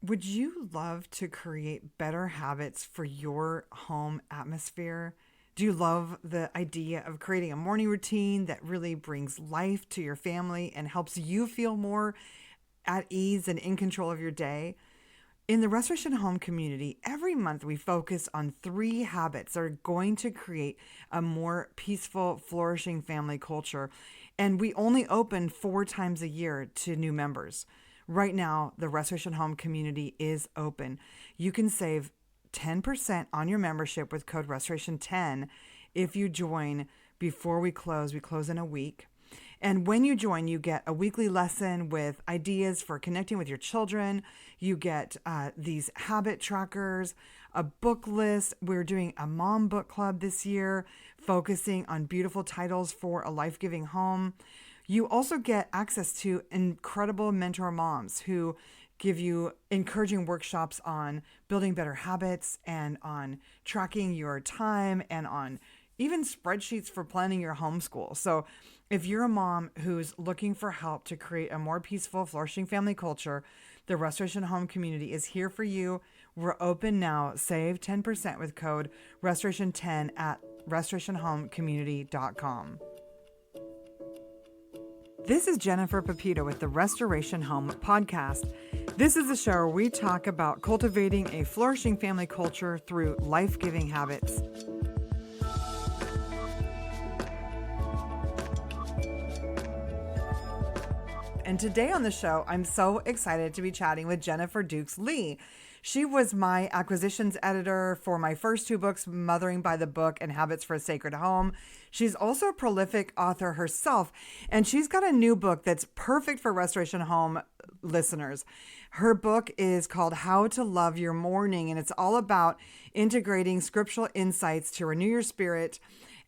Would you love to create better habits for your home atmosphere? Do you love the idea of creating a morning routine that really brings life to your family and helps you feel more at ease and in control of your day? In the Restoration Home community, every month we focus on 3 habits that are going to create a more peaceful, flourishing family culture. And we only open 4 times a year to new members. Right now, the Restoration Home community is open. You can save 10% on your membership with code Restoration10 if you join before we close. We close in a week. And when you join, you get a weekly lesson with ideas for connecting with your children. You get these habit trackers, a book list. We're doing a mom book club this year, focusing on beautiful titles for a life-giving home. You also get access to incredible mentor moms who give you encouraging workshops on building better habits and on tracking your time and on even spreadsheets for planning your homeschool. So if you're a mom who's looking for help to create a more peaceful, flourishing family culture, the Restoration Home community is here for you. We're open now. Save 10% with code Restoration10 at restorationhomecommunity.com. This is Jennifer Pepito with the Restoration Home podcast. This is the show where we talk about cultivating a flourishing family culture through life-giving habits. And today on the show, I'm so excited to be chatting with Jennifer Dukes Lee. She was my acquisitions editor for my first 2 books, Mothering by the Book and Habits for a Sacred Home. She's also a prolific author herself, and she's got a new book that's perfect for Restoration Home listeners. Her book is called How to Love Your Morning, and it's all about integrating scriptural insights to renew your spirit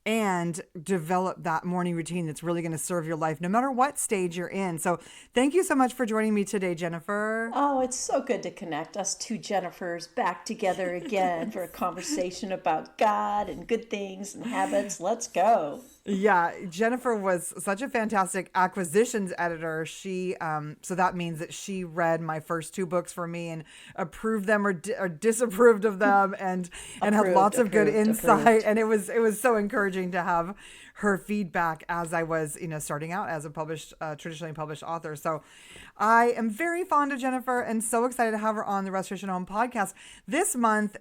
and develop that morning routine that's really going to serve your life no matter what stage you're in. So thank you so much for joining me today, Jennifer. Oh, it's so good to connect us 2 Jennifers back together again for a conversation about God and good things and habits. Let's go. Yeah, Jennifer was such a fantastic acquisitions editor. So that means that she read my first 2 books for me and approved them or disapproved of them, and had lots of good insight. And it was so encouraging to have her feedback as I was starting out as a traditionally published author. So I am very fond of Jennifer and so excited to have her on the Restoration Home podcast this month.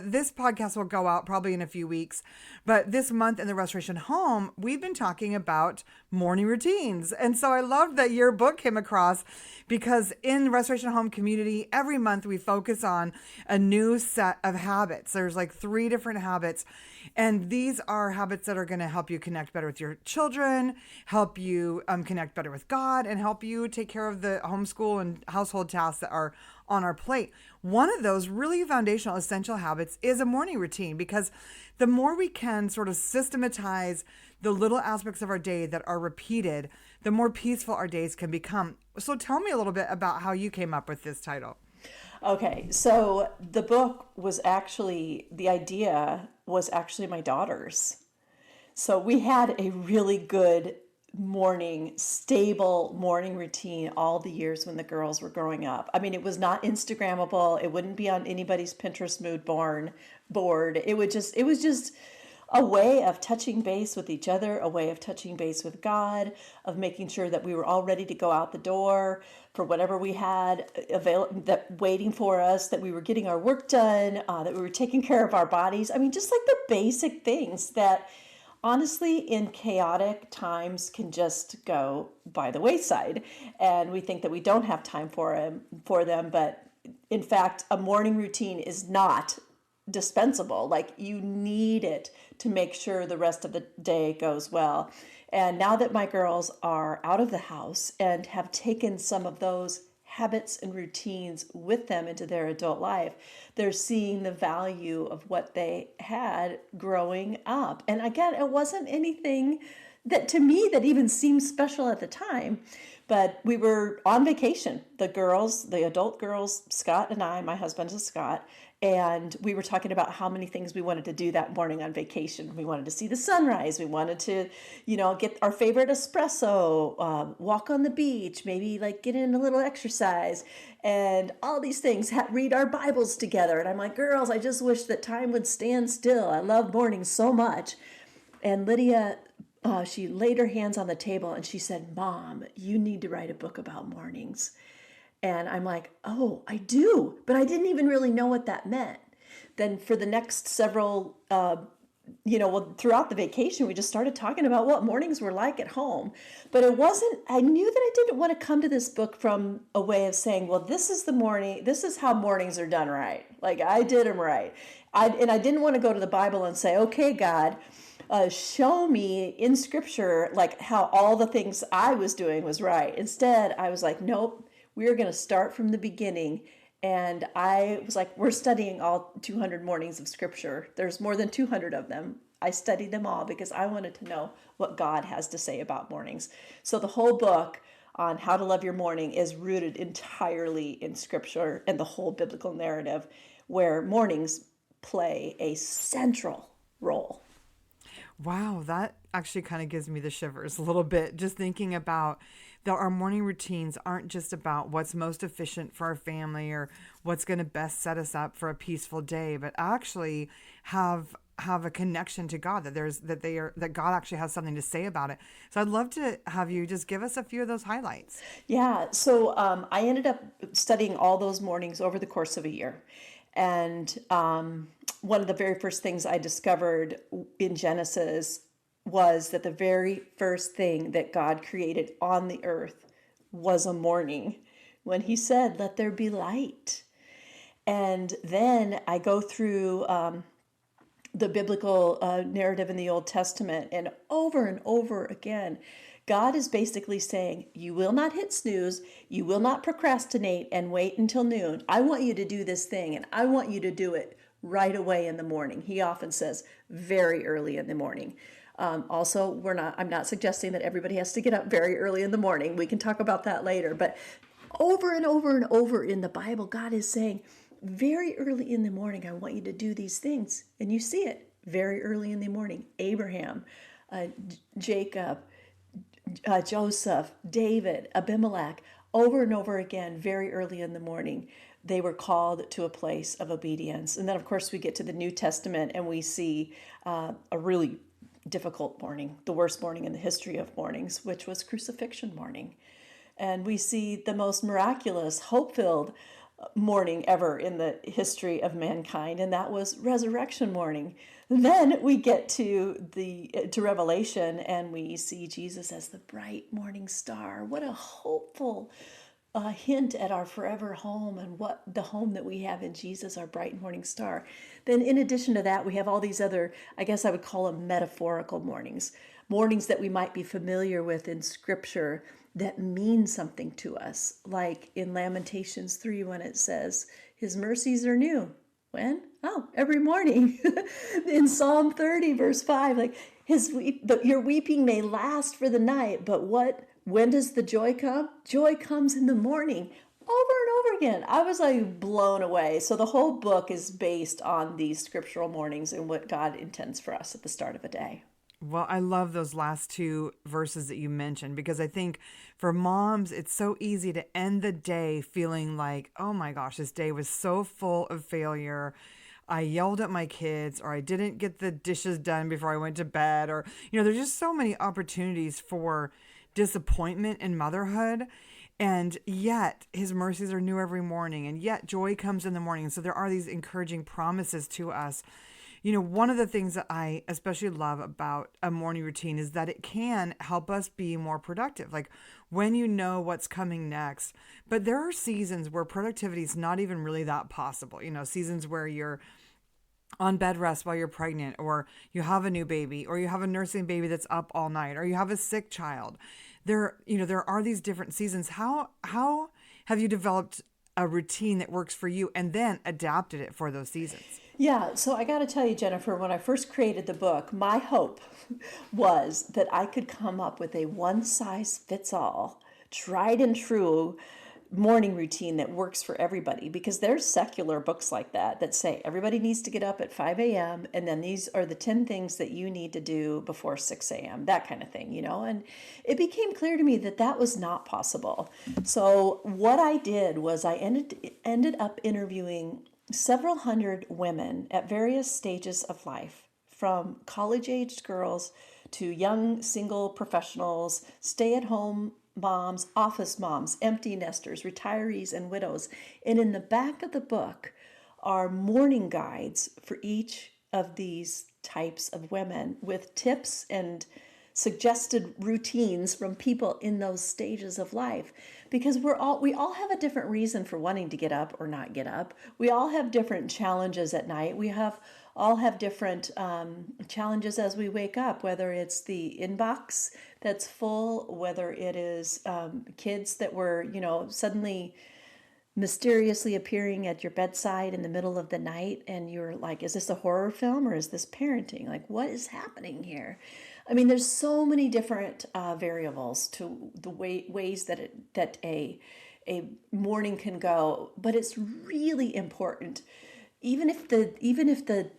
This podcast will go out probably in a few weeks, but this month in the Restoration Home, we've been talking about morning routines. And so I loved that your book came across, because in the Restoration Home community, every month we focus on a new set of habits. There's like 3 different habits, and these are habits that are going to help you connect better with your children, help you connect better with God, and help you take care of the homeschool and household tasks that are on our plate. One of those really foundational, essential habits is a morning routine, because the more we can sort of systematize the little aspects of our day that are repeated, the more peaceful our days can become. So tell me a little bit about how you came up with this title. Okay, so the book was the idea was actually my daughter's. So we had a really good stable morning routine all the years when the girls were growing up. I mean, it was not Instagrammable. It wouldn't be on anybody's Pinterest board. It was just a way of touching base with each other, a way of touching base with God, of making sure that we were all ready to go out the door for whatever we had waiting for us, that we were getting our work done, that we were taking care of our bodies. I mean, just like the basic things that honestly, in chaotic times, can just go by the wayside. And we think that we don't have time for them. But in fact, a morning routine is not dispensable. Like, you need it to make sure the rest of the day goes well. And now that my girls are out of the house and have taken some of those habits and routines with them into their adult life, they're seeing the value of what they had growing up. And again, it wasn't anything that to me that even seemed special at the time, But we were on vacation, the girls, the adult girls, Scott and I, my husband is Scott, and we were talking about how many things we wanted to do that morning on vacation. We wanted to see the sunrise. We wanted to, get our favorite espresso, walk on the beach, maybe like get in a little exercise, and all these things. Read our Bibles together. And I'm like, girls, I just wish that time would stand still. I love mornings so much. And Lydia, she laid her hands on the table and she said, Mom, you need to write a book about mornings. And I'm like, oh, I do. But I didn't even really know what that meant. Then for the next several, throughout the vacation, we just started talking about what mornings were like at home. But I knew that I didn't want to come to this book from a way of saying, well, this is how mornings are done right. Like I did them right. I didn't want to go to the Bible and say, okay, God, show me in scripture like how all the things I was doing was right. Instead, I was like, nope, we're going to start from the beginning. And I was like, we're studying all 200 mornings of scripture. There's more than 200 of them. I studied them all because I wanted to know what God has to say about mornings. So the whole book on how to love your morning is rooted entirely in scripture and the whole biblical narrative, where mornings play a central role. Wow, that actually kind of gives me the shivers a little bit. Just thinking about that our morning routines aren't just about what's most efficient for our family or what's going to best set us up for a peaceful day, but actually have a connection to God, that God actually has something to say about it. So I'd love to have you just give us a few of those highlights. Yeah, so I ended up studying all those mornings over the course of a year. And one of the very first things I discovered in Genesis was that the very first thing that God created on the earth was a morning when he said, let there be light. And then I go through the biblical narrative in the Old Testament, and over again, God is basically saying, you will not hit snooze, you will not procrastinate and wait until noon. I want you to do this thing, and I want you to do it right away in the morning. He often says very early in the morning. Also, I'm not suggesting that everybody has to get up very early in the morning. We can talk about that later. But over and over and over in the Bible, God is saying, very early in the morning, I want you to do these things. And you see it very early in the morning. Abraham, Jacob, Joseph, David, Abimelech, over and over again, very early in the morning, they were called to a place of obedience. And then, of course, we get to the New Testament and we see a really difficult morning, the worst morning in the history of mornings, which was crucifixion morning. And we see the most miraculous, hope-filled morning ever in the history of mankind, and that was resurrection morning. Then we get to Revelation, and we see Jesus as the bright morning star. What a hopeful hint at our forever home and what the home that we have in Jesus, our bright morning star. Then in addition to that, we have all these other, I guess I would call them metaphorical mornings that we might be familiar with in scripture that mean something to us, like in Lamentations 3 when it says, his mercies are new. When? Oh, every morning. In Psalm 30 verse 5, like your weeping may last for the night, but when does the joy come? Joy comes in the morning. Over and over again. I was like blown away. So the whole book is based on these scriptural mornings and what God intends for us at the start of a day. Well, I love those last two verses that you mentioned, because I think for moms, it's so easy to end the day feeling like, oh my gosh, this day was so full of failure. I yelled at my kids, or I didn't get the dishes done before I went to bed, or, there's just so many opportunities for disappointment in motherhood. And yet his mercies are new every morning, and yet joy comes in the morning. So there are these encouraging promises to us. One of the things that I especially love about a morning routine is that it can help us be more productive. Like when you know what's coming next. But there are seasons where productivity is not even really that possible. Seasons where you're on bed rest while you're pregnant, or you have a new baby, or you have a nursing baby that's up all night, or you have a sick child. There are these different seasons. How have you developed a routine that works for you and then adapted it for those seasons? Yeah, so I got to tell you, Jennifer, when I first created the book, my hope was that I could come up with a one-size-fits-all tried and true morning routine that works for everybody, because there's secular books like that that say everybody needs to get up at 5 a.m. and then these are the 10 things that you need to do before 6 a.m., that kind of thing, and it became clear to me that that was not possible. So what I did was I ended up interviewing several hundred women at various stages of life, from college-aged girls to young single professionals, stay-at-home moms, office moms, empty nesters, retirees, and widows. And in the back of the book are morning guides for each of these types of women with tips and suggested routines from people in those stages of life, because we all have a different reason for wanting to get up or not get up. We all have different challenges at night. All have different challenges as we wake up, whether it's the inbox that's full, whether it is kids that were, suddenly mysteriously appearing at your bedside in the middle of the night, and you're like, is this a horror film or is this parenting? Like, what is happening here? I mean, there's so many different variables to the ways that a morning can go, but it's really important, even if the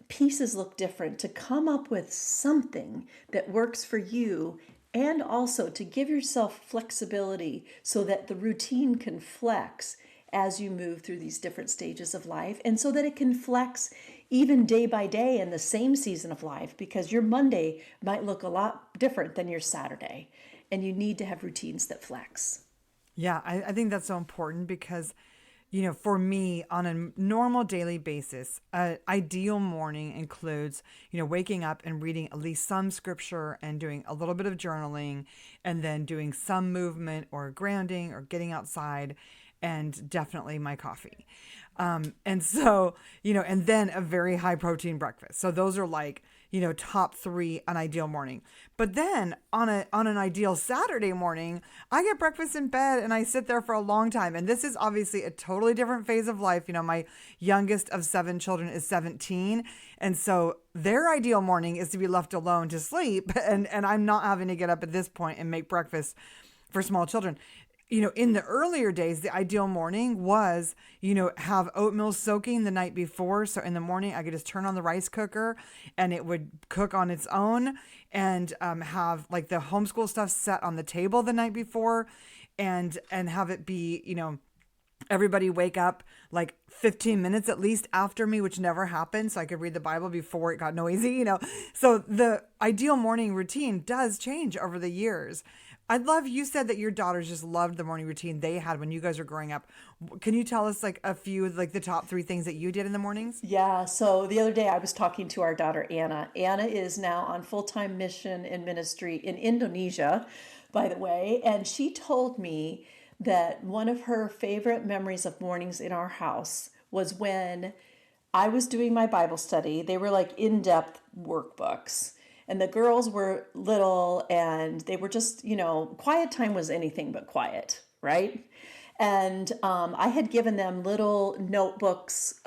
pieces look different, to come up with something that works for you, and also to give yourself flexibility so that the routine can flex as you move through these different stages of life, and so that it can flex even day by day in the same season of life, because your Monday might look a lot different than your Saturday, and you need to have routines that flex. Yeah, I think that's so important because, for me, on a normal daily basis, an ideal morning includes, waking up and reading at least some scripture and doing a little bit of journaling, and then doing some movement or grounding or getting outside, and definitely my coffee. And so, and then a very high protein breakfast. So those are like, top three an ideal morning. But then on an ideal Saturday morning, I get breakfast in bed and I sit there for a long time. And this is obviously a totally different phase of life. My youngest of 7 children is 17. And so their ideal morning is to be left alone to sleep. And I'm not having to get up at this point and make breakfast for small children. In the earlier days, the ideal morning was, have oatmeal soaking the night before. So in the morning, I could just turn on the rice cooker and it would cook on its own, and have like the homeschool stuff set on the table the night before, and have it be, everybody wake up like 15 minutes at least after me, which never happened. So I could read the Bible before it got noisy, So the ideal morning routine does change over the years. You said that your daughters just loved the morning routine they had when you guys were growing up. Can you tell us like a few, like the top 3 things that you did in the mornings? Yeah, so the other day I was talking to our daughter Anna. Anna is now on full-time mission in ministry in Indonesia, by the way, and she told me that one of her favorite memories of mornings in our house was when I was doing my Bible study. They were like in-depth workbooks. And the girls were little and they were just, quiet time was anything but quiet, right? And I had given them little notebooks,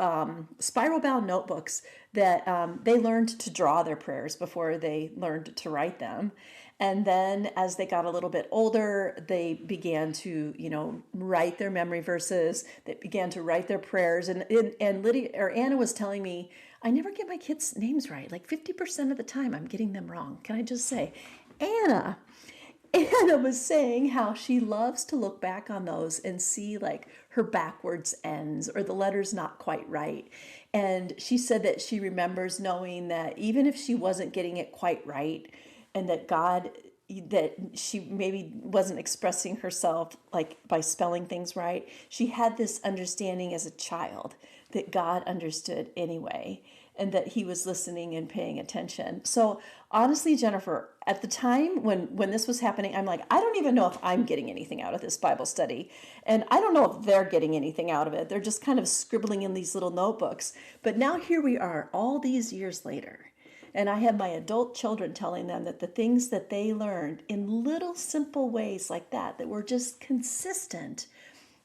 spiral bound notebooks that they learned to draw their prayers before they learned to write them. And then as they got a little bit older, they began to, write their memory verses. They began to write their prayers. And Lydia or Anna was telling me, I never get my kids' names right. Like 50% of the time, I'm getting them wrong. Can I just say, Anna was saying how she loves to look back on those and see like her backwards ends or the letters not quite right. And she said that she remembers knowing that even if she wasn't getting it quite right, and that she maybe wasn't expressing herself like by spelling things right, she had this understanding as a child that God understood anyway, and that he was listening and paying attention. So honestly, Jennifer, at the time when this was happening, I'm like, I don't even know if I'm getting anything out of this Bible study. And I don't know if they're getting anything out of it. They're just kind of scribbling in these little notebooks. But now here we are all these years later. And I have my adult children telling them that the things that they learned in little simple ways like that were just consistent,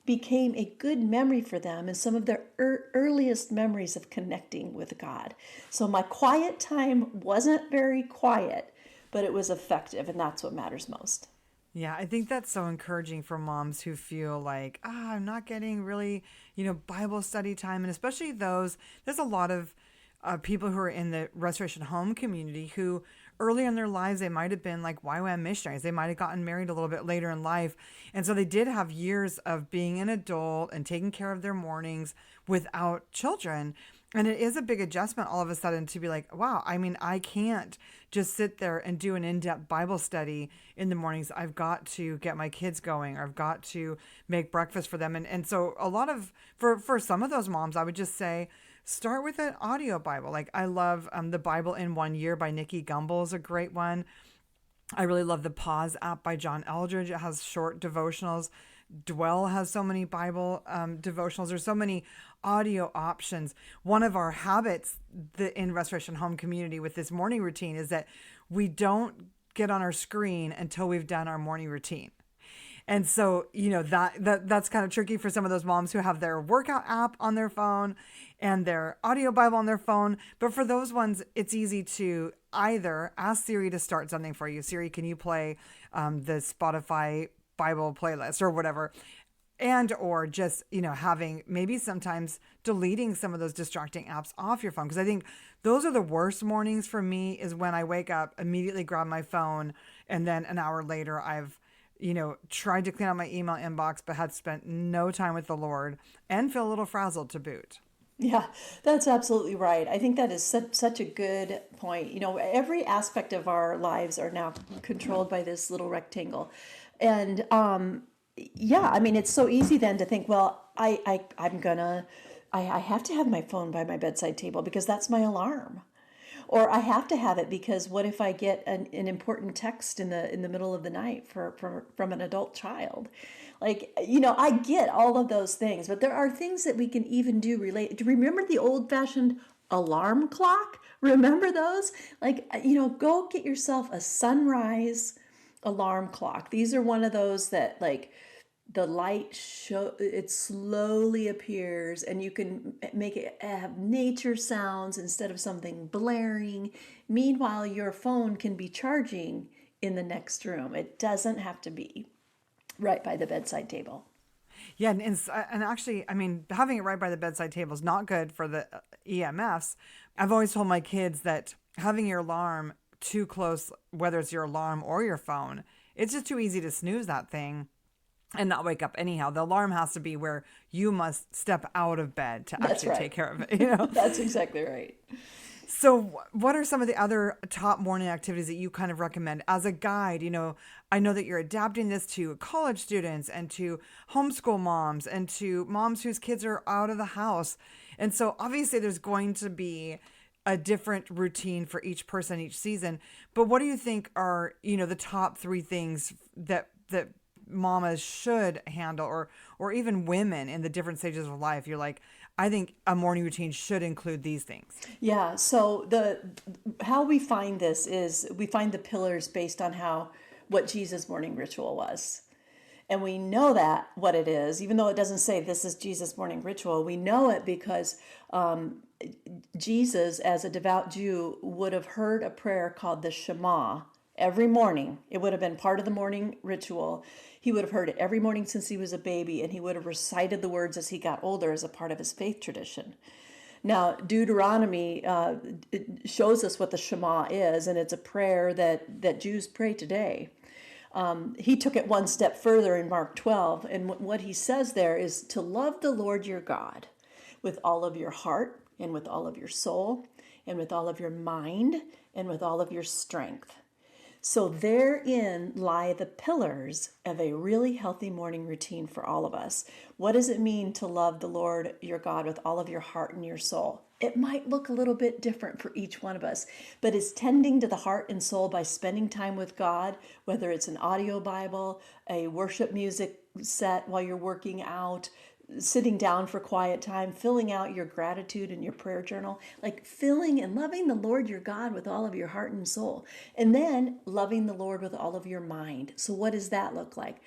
became a good memory for them and some of their earliest memories of connecting with God. So my quiet time wasn't very quiet, but it was effective, and that's what matters most. Yeah, I think that's so encouraging for moms who feel like, I'm not getting really, Bible study time. And especially there's a lot of people who are in the restoration home community who early in their lives, they might have been like YWAM missionaries. They might have gotten married a little bit later in life. And so they did have years of being an adult and taking care of their mornings without children. And it is a big adjustment all of a sudden to be like, wow, I mean, I can't just sit there and do an in depth Bible study in the mornings. I've got to get my kids going, or I've got to make breakfast for them. And so, for some of those moms, I would just say, start with an audio Bible. Like, I love the Bible in 1 Year by Nikki Gumbel is a great one. I really love the Pause app by John Eldredge. It has short devotionals. Dwell has so many Bible devotionals. There's so many audio options. One of our habits in Restoration Home Community with this morning routine is that we don't get on our screen until we've done our morning routine. And so, that's kind of tricky for some of those moms who have their workout app on their phone and their audio Bible on their phone. But for those ones, it's easy to either ask Siri to start something for you. Siri, can you play the Spotify Bible playlist or whatever? And or just, having maybe sometimes deleting some of those distracting apps off your phone. Because I think those are the worst mornings for me, is when I wake up, immediately grab my phone, and then an hour later I've tried to clean out my email inbox, but had spent no time with the Lord and feel a little frazzled to boot. Yeah, that's absolutely right. I think that is such a good point. Every aspect of our lives are now controlled by this little rectangle. And yeah, I mean, it's so easy then to think, well, I have to have my phone by my bedside table because that's my alarm. Or I have to have it because what if I get an important text in the middle of the night from an adult child? Like, I get all of those things, but there are things that we can even do related. Remember the old-fashioned alarm clock? Remember those? Like, go get yourself a sunrise alarm clock. These are one of those that, like, the light it slowly appears, and you can make it have nature sounds instead of something blaring. Meanwhile, your phone can be charging in the next room. It doesn't have to be right by the bedside table. Yeah, and actually, I mean, having it right by the bedside table is not good for the EMFs. I've always told my kids that having your alarm too close, whether it's your alarm or your phone, it's just too easy to snooze that thing and not wake up anyhow. The alarm has to be where you must step out of bed to That's actually right. take care of it. That's exactly right. So what are some of the other top morning activities that you kind of recommend as a guide? I know that you're adapting this to college students and to homeschool moms and to moms whose kids are out of the house. And so obviously there's going to be a different routine for each person each season. But what do you think are, the top 3 things that mamas should handle, or even women in the different stages of life? You're like, I think a morning routine should include these things. Yeah, so how we find this is we find the pillars based on what Jesus' morning ritual was. And we know that what it is, even though it doesn't say this is Jesus' morning ritual, we know it because Jesus, as a devout Jew, would have heard a prayer called the Shema every morning. It would have been part of the morning ritual. He would have heard it every morning since he was a baby, and he would have recited the words as he got older as a part of his faith tradition. Now, Deuteronomy it shows us what the Shema is, and it's a prayer that Jews pray today. He took it one step further in Mark 12, and what he says there is to love the Lord your God with all of your heart, and with all of your soul, and with all of your mind, and with all of your strength. So therein lie the pillars of a really healthy morning routine for all of us. What does it mean to love the Lord your God with all of your heart and your soul? It might look a little bit different for each one of us, but it's tending to the heart and soul by spending time with God, whether it's an audio Bible, a worship music set while you're working out, sitting down for quiet time, filling out your gratitude in your prayer journal, like filling and loving the Lord your God with all of your heart and soul, and then loving the Lord with all of your mind. So what does that look like?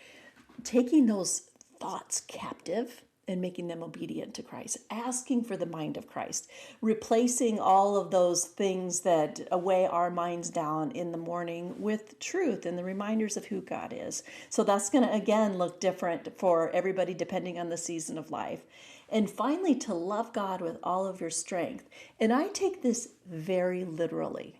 Taking those thoughts captive and making them obedient to Christ, asking for the mind of Christ, replacing all of those things that weigh our minds down in the morning with truth and the reminders of who God is. So that's going to, again, look different for everybody depending on the season of life. And finally, to love God with all of your strength. And I take this very literally.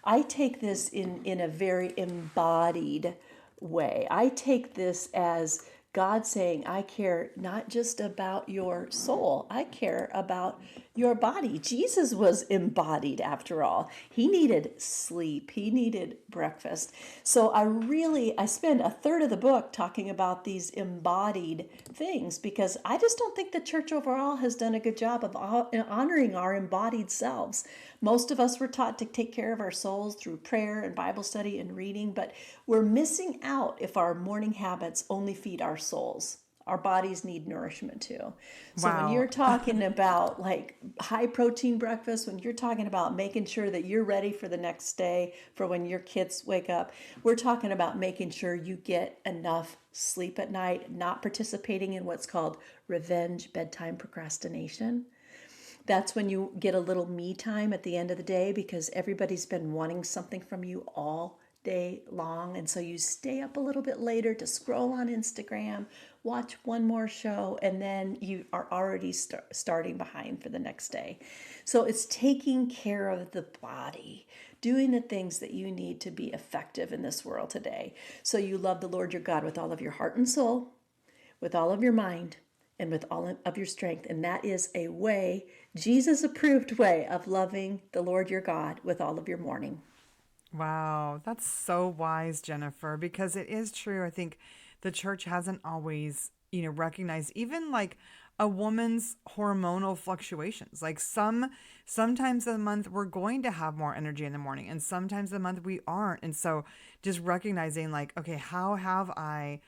I take this in a very embodied way. I take this as God saying, I care not just about your soul, I care about your body. Jesus was embodied after all. He needed sleep, he needed breakfast. So I spend a third of the book talking about these embodied things because I just don't think the church overall has done a good job of honoring our embodied selves. Most of us were taught to take care of our souls through prayer and Bible study and reading, but we're missing out if our morning habits only feed our souls. Our bodies need nourishment too. So when Wow. you're talking about like high protein breakfast, when you're talking about making sure that you're ready for the next day, for when your kids wake up, we're talking about making sure you get enough sleep at night, not participating in what's called revenge bedtime procrastination. That's when you get a little me time at the end of the day because everybody's been wanting something from you all day long. And so you stay up a little bit later to scroll on Instagram, watch one more show, and then you are already starting behind for the next day. So it's taking care of the body, doing the things that you need to be effective in this world today. So you love the Lord your God with all of your heart and soul, with all of your mind, and with all of your strength. And that is a way, Jesus approved way of loving the Lord your God with all of your morning. Wow, that's so wise, Jennifer, because it is true. I think the church hasn't always, recognized even like a woman's hormonal fluctuations. Like sometimes a month we're going to have more energy in the morning and sometimes the month we aren't. And so just recognizing like, okay, how have I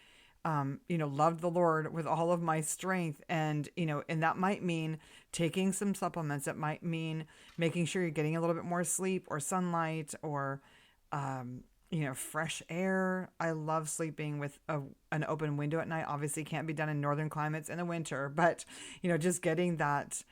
loved the Lord with all of my strength. And that might mean taking some supplements. It might mean making sure you're getting a little bit more sleep or sunlight or, fresh air. I love sleeping with an open window at night. Obviously can't be done in northern climates in the winter, but, just getting that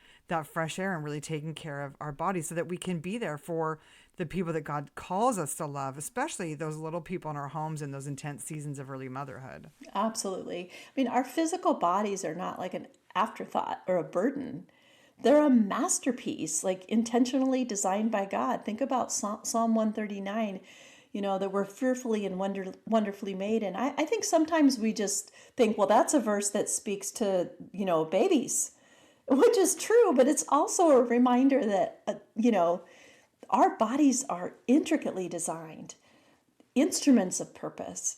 fresh air and really taking care of our bodies so that we can be there for the people that God calls us to love, especially those little people in our homes in those intense seasons of early motherhood. Absolutely. I mean, our physical bodies are not like an afterthought or a burden. They're a masterpiece, like intentionally designed by God. Think about Psalm 139, that we're fearfully and wonderfully made. And I think sometimes we just think, well, that's a verse that speaks to, babies, which is true, but it's also a reminder that, our bodies are intricately designed, instruments of purpose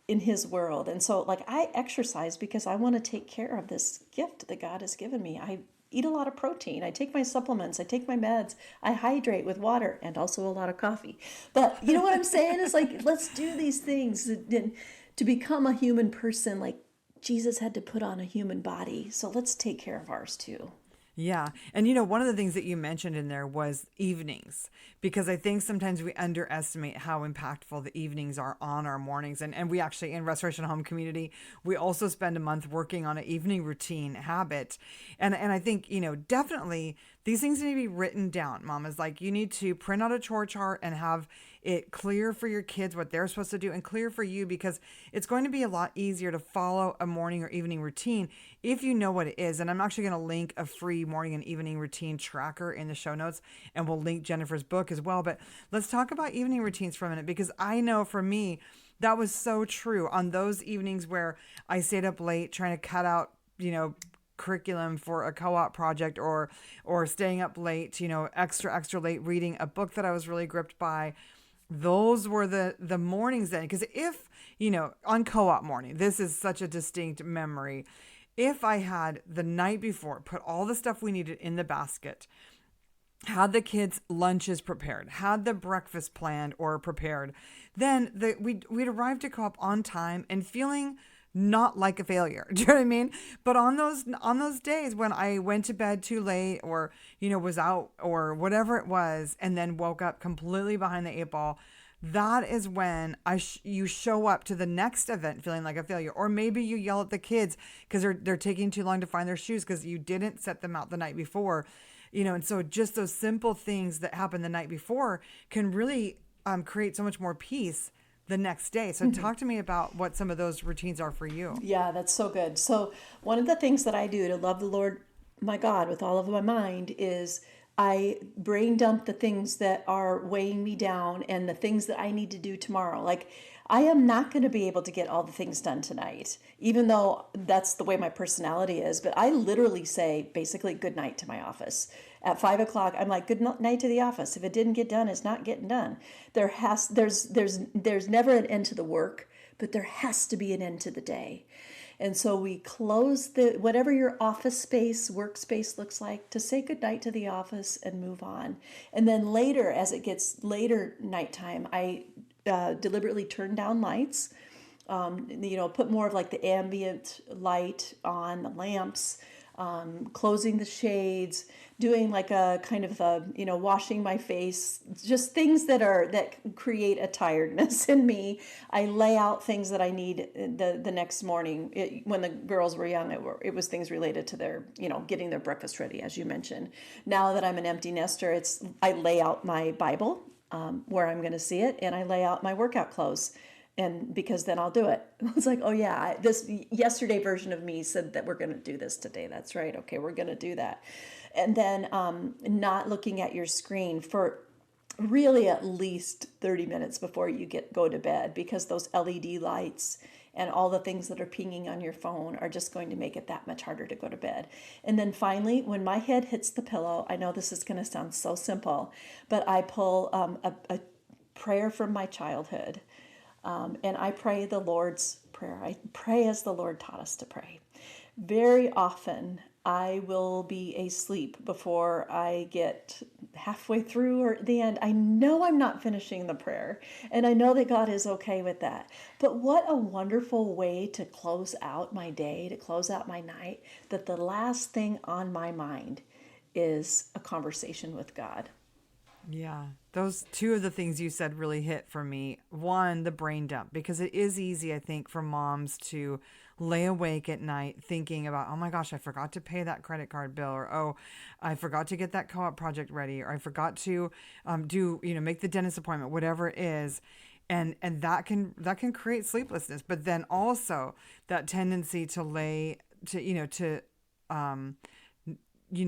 in his world. And so like I exercise because I want to take care of this gift that God has given me. I eat a lot of protein. I take my supplements. I take my meds. I hydrate with water and also a lot of coffee. But you know what I'm saying is like, let's do these things. And to become a human person, like Jesus had to put on a human body. So let's take care of ours too. Yeah. And one of the things that you mentioned in there was evenings, because I think sometimes we underestimate how impactful the evenings are on our mornings. And we actually, in Restoration Home Community, we also spend a month working on an evening routine habit. And I think, definitely these things need to be written down. Mamas, like you need to print out a chore chart and have it clear for your kids what they're supposed to do and clear for you, because it's going to be a lot easier to follow a morning or evening routine if you know what it is. And I'm actually going to link a free morning and evening routine tracker in the show notes, and we'll link Jennifer's book as well. But let's talk about evening routines for a minute, because I know for me, that was so true on those evenings where I stayed up late trying to cut out, curriculum for a co-op project, or staying up late, extra late reading a book that I was really gripped by. Those were the mornings then, because if on co-op morning, this is such a distinct memory. If I had the night before put all the stuff we needed in the basket, had the kids' lunches prepared, had the breakfast planned or prepared, then we'd arrive to co-op on time and feeling not like a failure. Do you know what I mean? But on those days when I went to bed too late, or was out or whatever it was, and then woke up completely behind the eight ball, that is when you show up to the next event feeling like a failure. Or maybe you yell at the kids because they're taking too long to find their shoes because you didn't set them out the night before. And so just those simple things that happen the night before can really create so much more peace the next day. So talk to me about what some of those routines are for you. Yeah, that's so good. So, one of the things that I do to love the Lord my God with all of my mind is I brain dump the things that are weighing me down and the things that I need to do tomorrow. Like, I am not going to be able to get all the things done tonight, even though that's the way my personality is. But I literally say basically good night to my office. At 5 o'clock, I'm like, good night to the office. If it didn't get done, it's not getting done. There's never an end to the work, but there has to be an end to the day. And so we close whatever your office space, workspace looks like, to say goodnight to the office and move on. And then later, as it gets later nighttime, I deliberately turn down lights, put more of like the ambient light on the lamps, closing the shades, doing like a kind of washing my face, just things that create a tiredness in me. I lay out things that I need the next morning. When the girls were young, it was things related to their, getting their breakfast ready, as you mentioned. Now that I'm an empty nester, I lay out my Bible where I'm going to see it, and I lay out my workout clothes. And because then I'll do it. It's like, oh yeah, this yesterday version of me said that we're going to do this today. That's right. Okay, we're going to do that. And then not looking at your screen for really at least 30 minutes before you go to bed, because those LED lights and all the things that are pinging on your phone are just going to make it that much harder to go to bed. And then finally, when my head hits the pillow, I know this is going to sound so simple, but I pull a prayer from my childhood. And I pray the Lord's Prayer. I pray as the Lord taught us to pray. Very often, I will be asleep before I get halfway through or the end. I know I'm not finishing the prayer, and I know that God is okay with that. But what a wonderful way to close out my day, to close out my night, that the last thing on my mind is a conversation with God. Yeah, those two of the things you said really hit for me. One, the brain dump, because it is easy, I think, for moms to lay awake at night thinking about, oh my gosh, I forgot to pay that credit card bill, or oh, I forgot to get that co-op project ready, or I forgot to make the dentist appointment, whatever it is. And that can create sleeplessness, but then also that tendency to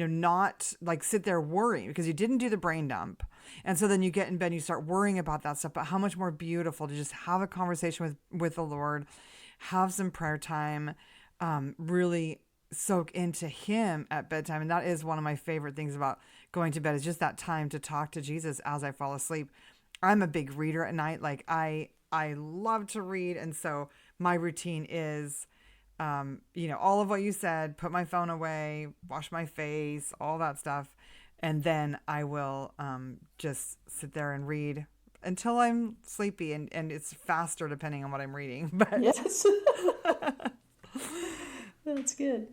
not like sit there worrying because you didn't do the brain dump. And so then you get in bed and you start worrying about that stuff. But how much more beautiful to just have a conversation with the Lord, have some prayer time, really soak into Him at bedtime. And that is one of my favorite things about going to bed, is just that time to talk to Jesus as I fall asleep. I'm a big reader at night. Like I love to read. And so my routine is all of what you said, put my phone away, wash my face, all that stuff. And then I will just sit there and read until I'm sleepy. And it's faster depending on what I'm reading. But Yes. That's good.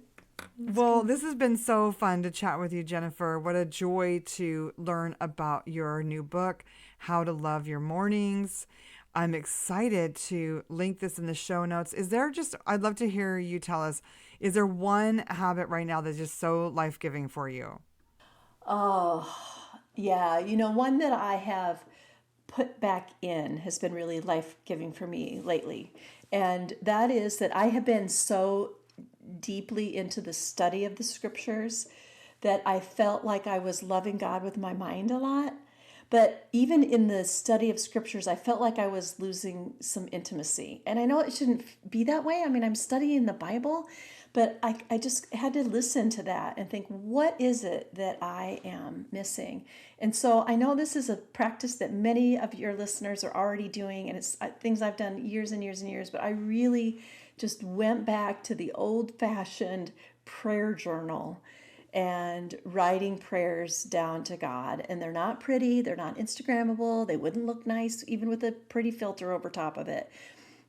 This has been so fun to chat with you, Jennifer. What a joy to learn about your new book, How to Love Your Mornings. I'm excited to link this in the show notes. I'd love to hear you tell us, is there one habit right now that's just so life-giving for you? Oh, yeah. One that I have put back in has been really life-giving for me lately. And that is that I have been so deeply into the study of the scriptures that I felt like I was loving God with my mind a lot. But even in the study of scriptures, I felt like I was losing some intimacy. And I know it shouldn't be that way. I mean, I'm studying the Bible, but I just had to listen to that and think, what is it that I am missing? And so I know this is a practice that many of your listeners are already doing, and it's things I've done years and years and years, but I really just went back to the old-fashioned prayer journal and writing prayers down to God. And they're not pretty, they're not Instagrammable, they wouldn't look nice even with a pretty filter over top of it.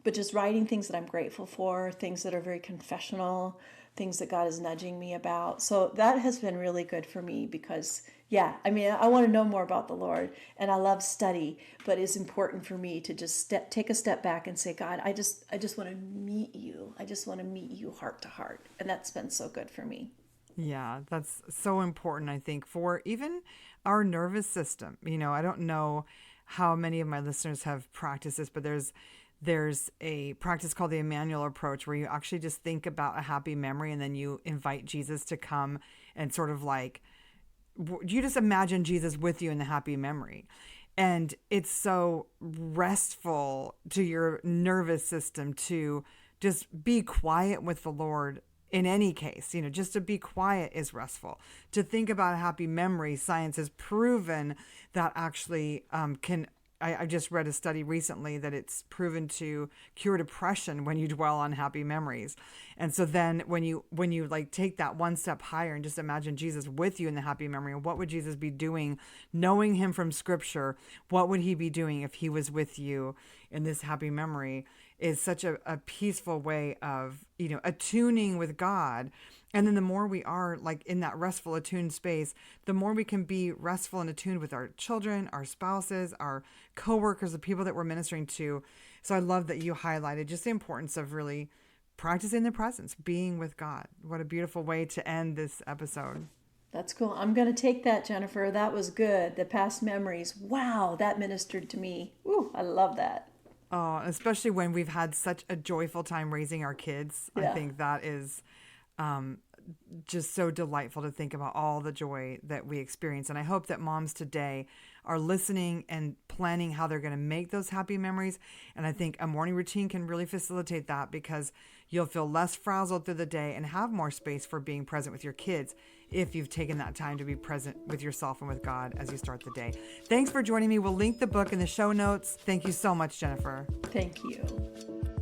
But just writing things that I'm grateful for, things that are very confessional, things that God is nudging me about. So that has been really good for me because, yeah, I mean, I want to know more about the Lord and I love study, but it's important for me to just take a step back and say, God, I just want to meet you. I just want to meet you heart to heart. And that's been so good for me. Yeah, that's so important, I think, for even our nervous system. I don't know how many of my listeners have practiced this, but there's a practice called the Emmanuel approach where you actually just think about a happy memory and then you invite Jesus to come and sort of like you just imagine Jesus with you in the happy memory. And it's so restful to your nervous system to just be quiet with the Lord in any case. Just to be quiet is restful. To think about a happy memory, science has proven that actually can. I just read a study recently that it's proven to cure depression when you dwell on happy memories. And so then when you like take that one step higher and just imagine Jesus with you in the happy memory, and what would Jesus be doing, knowing him from scripture, what would he be doing if he was with you in this happy memory, is such a peaceful way of, attuning with God. And then the more we are like in that restful, attuned space, the more we can be restful and attuned with our children, our spouses, our coworkers, the people that we're ministering to. So I love that you highlighted just the importance of really practicing the presence, being with God. What a beautiful way to end this episode. That's cool. I'm going to take that, Jennifer. That was good. The past memories. Wow, that ministered to me. Ooh, I love that. Oh, especially when we've had such a joyful time raising our kids. I Yeah. think that is just so delightful to think about all the joy that we experience. And I hope that moms today are listening and planning how they're going to make those happy memories. And I think a morning routine can really facilitate that because you'll feel less frazzled through the day and have more space for being present with your kids if you've taken that time to be present with yourself and with God as you start the day. Thanks for joining me. We'll link the book in the show notes. Thank you so much, Jennifer. Thank you.